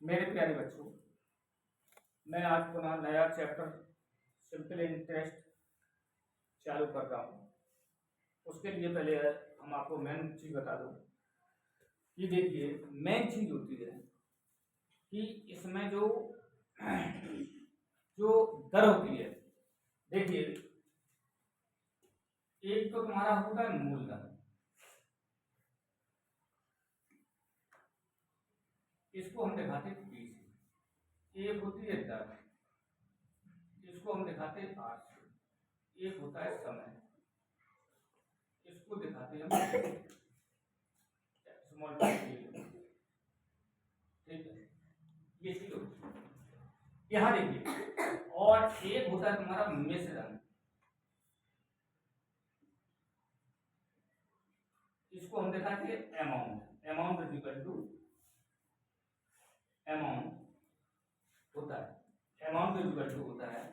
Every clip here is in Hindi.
मेरे प्यारे बच्चों, मैं आज पुनः नया चैप्टर सिंपल इंटरेस्ट चालू कर रहा हूँ। उसके लिए पहले हम आपको मेन चीज़ बता दूँ कि देखिए, मेन चीज़ होती है कि इसमें जो जो दर होती है, देखिए एक तो तुम्हारा होता है मूलधन, इसको हम दिखाते हैं पी से। एक होती है दर, इसको हम दिखाते हैं आर से। एक होता है समय, इसको दिखाते हैं हम स्मॉल ठीक है, ये चीज होती है यहाँ देखिए। और एक होता है तुम्हारा मिश्रण, इसको हम दिखाते हैं amount. Amount is equal to amount होता है, अमाउंट इज इक्वल टू होता है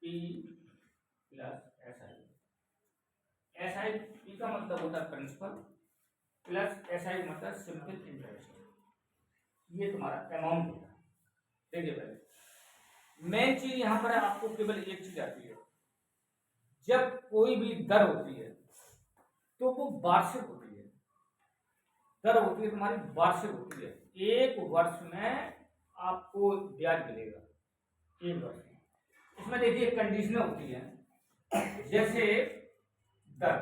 P plus S I. S I P का मतलब होता है प्रिंसिपल, प्लस एस आई मतलब सिंपल इंटरेस्ट। ये तुम्हारा अमाउंट होता है। देखिए पहले मेन चीज यहाँ पर आपको केवल एक चीज आती है, जब कोई भी दर होती है तो वो वार्षिक होती है। दर होती है तुम्हारी वार्षिक होती है। एक वर्ष में आपको ब्याज मिलेगा, एक वर्ष में। इसमें देखिए कंडीशनें होती है, जैसे दर,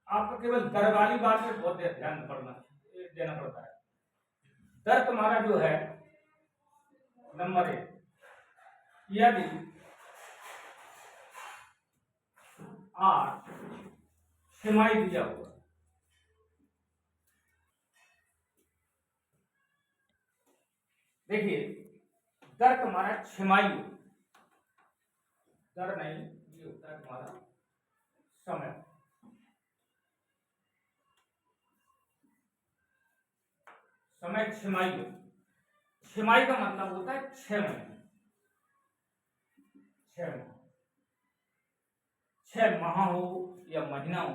आपको केवल दर वाली बात में बहुत ध्यान देना पड़ता है। दर तुम्हारा जो है नंबर एक, यदि आर छमाही दिया हुआ, देखिए दर तुम्हारा छमाही हो, दर नहीं, ये होता है तुम्हारा समय। समय छमाही हो, छमाही का मतलब होता है 6 महीने, 6 माह, 6 माह हो या महीना हो,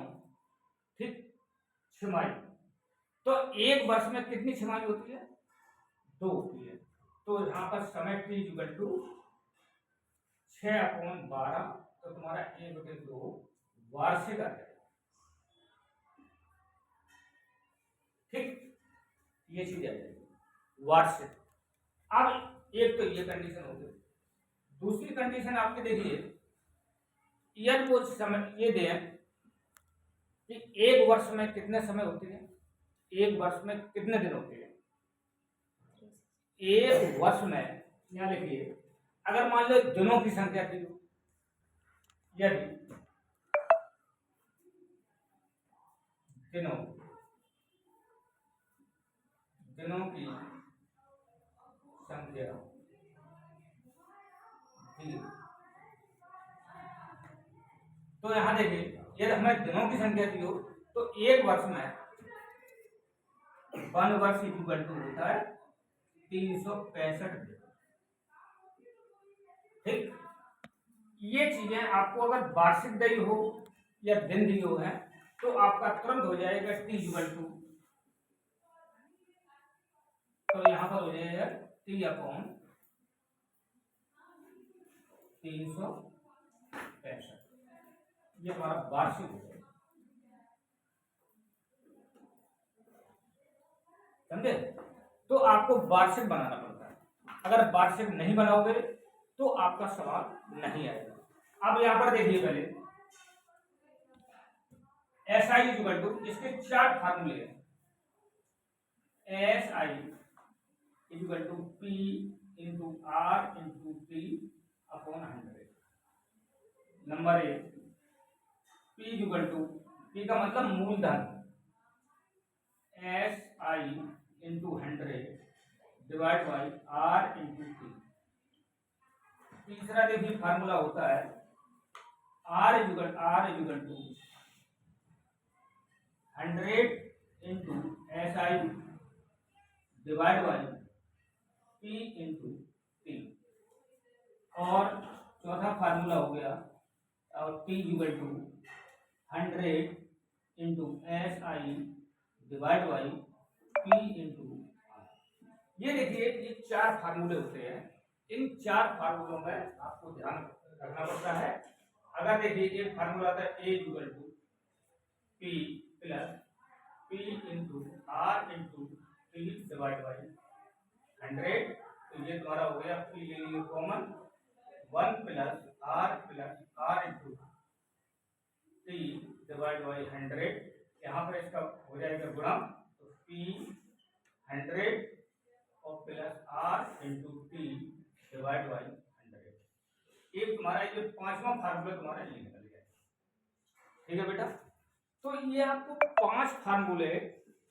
ठीक, छमाही। तो एक वर्ष में कितनी छमाही होती है? 2 होती है। तो यहाँ पर समय t इक्वल टू 6/12, तो तुम्हारा 1/2 वार्षिक आ जाएगा, ठीक, ये चीज आ जाएगी वार्षिक। अब एक तो ये कंडीशन हो गई। दूसरी कंडीशन आपके देखिए, यदि वो समय ये दें कि एक वर्ष में कितने समय होते हैं, एक वर्ष में कितने दिन होते हैं। एक वर्ष में यहाँ लिखिए, अगर मान लो दिनों की संख्या थी, यदि दिनों की संख्या थी, तो यहां देखिए यदि हमें दिनों की संख्या दी हो तो एक वर्ष में 1 वर्ष इक्वल टू होता है 365 दिन, ठीक। ये चीजें आपको अगर वार्षिक दी हो या दिन दी हो है तो आपका तुरंत हो जाएगा टी इक्वल टू, तो यहां पर हो जाएगा T/365, ये हमारा वार्षिक हो जाएगा, समझे। तो आपको वार्षिक बनाना पड़ता है, अगर वार्षिक नहीं बनाओगे तो आपका सवाल नहीं आएगा। अब यहां पर देखिए पहले एस आई इक्वल टू, इसके 4 फार्मूले हैं। S I equal to P into R into T upon 100। Number एक, पी इक्वल टू, पी का मतलब मूलधन, S I into 100 divide by R into T. तीसरा देखिए फार्मूला होता है R equal to 100 into S I divide by P into T. और चौथा फार्मूला हो गया और T equal to 100 into S I divide by P into R. ये देखिए ये 4 फार्मूले होते हैं। इन 4 फार्मूलों में आपको ध्यान रखना पड़ता है। अगर देखिए एक फार्मूला आता है A equal to P plus P into R into T divide by 100। तो ये तुम्हारा हो गया P ले लीजिए common 1 plus R into T divide by 100। यहाँ पर इसका हो जाएगा गुणा, तो P 100 और plus R into T divide by 100। एक तुम्हारा ये 5वां फार्मूला तुम्हारा ये निकल गया। ठीक है बेटा, तो ये आपको 5 फार्मूले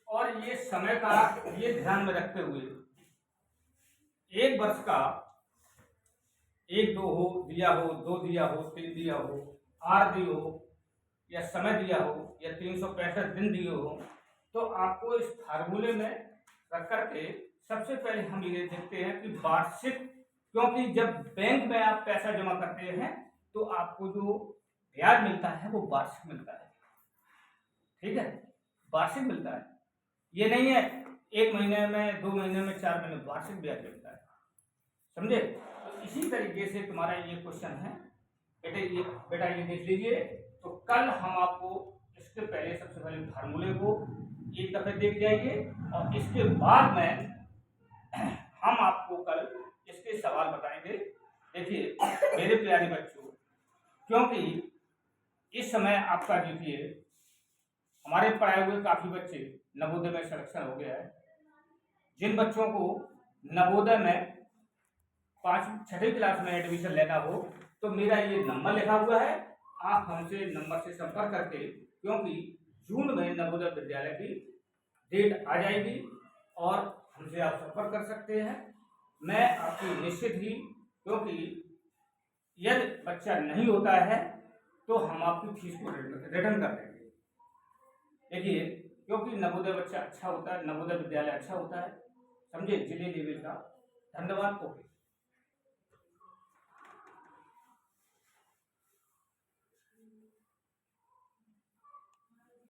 और ये समय का ये ध्यान में रखते हुए एक वर्ष का 1 2 हो दिया हो, 2 दिया हो, 3 दिया हो, R दी हो या समय दिया हो या 365 दिन दिए हो, तो आपको इस फार्मूले में रख करके सबसे पहले हम ये देखते हैं कि वार्षिक, क्योंकि जब बैंक में आप पैसा जमा करते हैं तो आपको जो ब्याज मिलता है वो वार्षिक मिलता है। ठीक है, वार्षिक मिलता है, ये नहीं है 1 महीने में, 2 महीने में, 4 महीने में, वार्षिक ब्याज मिलता है। समझे? तो इसी तरीके से तुम्हारा ये क्वेश्चन है बेटा ये देख लीजिए। तो कल हम आपको इसके पहले सबसे पहले फार्मूले को एक दफे देख जाइए और इसके बाद में हम आपको कल इसके सवाल बताएंगे। देखिए मेरे प्यारे बच्चों, क्योंकि इस समय आपका देखिए हमारे पढ़ाए हुए काफी बच्चे नवोदय में सिलेक्शन हो गया है। जिन बच्चों को नवोदय में 5वीं-6वीं क्लास में एडमिशन लेना हो तो मेरा ये नंबर लिखा हुआ है, आप हमसे नंबर से संपर्क करके, क्योंकि जून में नवोदय विद्यालय की डेट आ जाएगी और हमसे आप संपर्क कर सकते हैं। मैं आपकी निश्चित ही, क्योंकि यदि बच्चा नहीं होता है तो हम आपकी फीस को रिटर्न कर देंगे। देखिए क्योंकि नवोदय बच्चा अच्छा होता है, नवोदय विद्यालय अच्छा होता है, समझे, जिले लेवल का। धन्यवाद। ओके।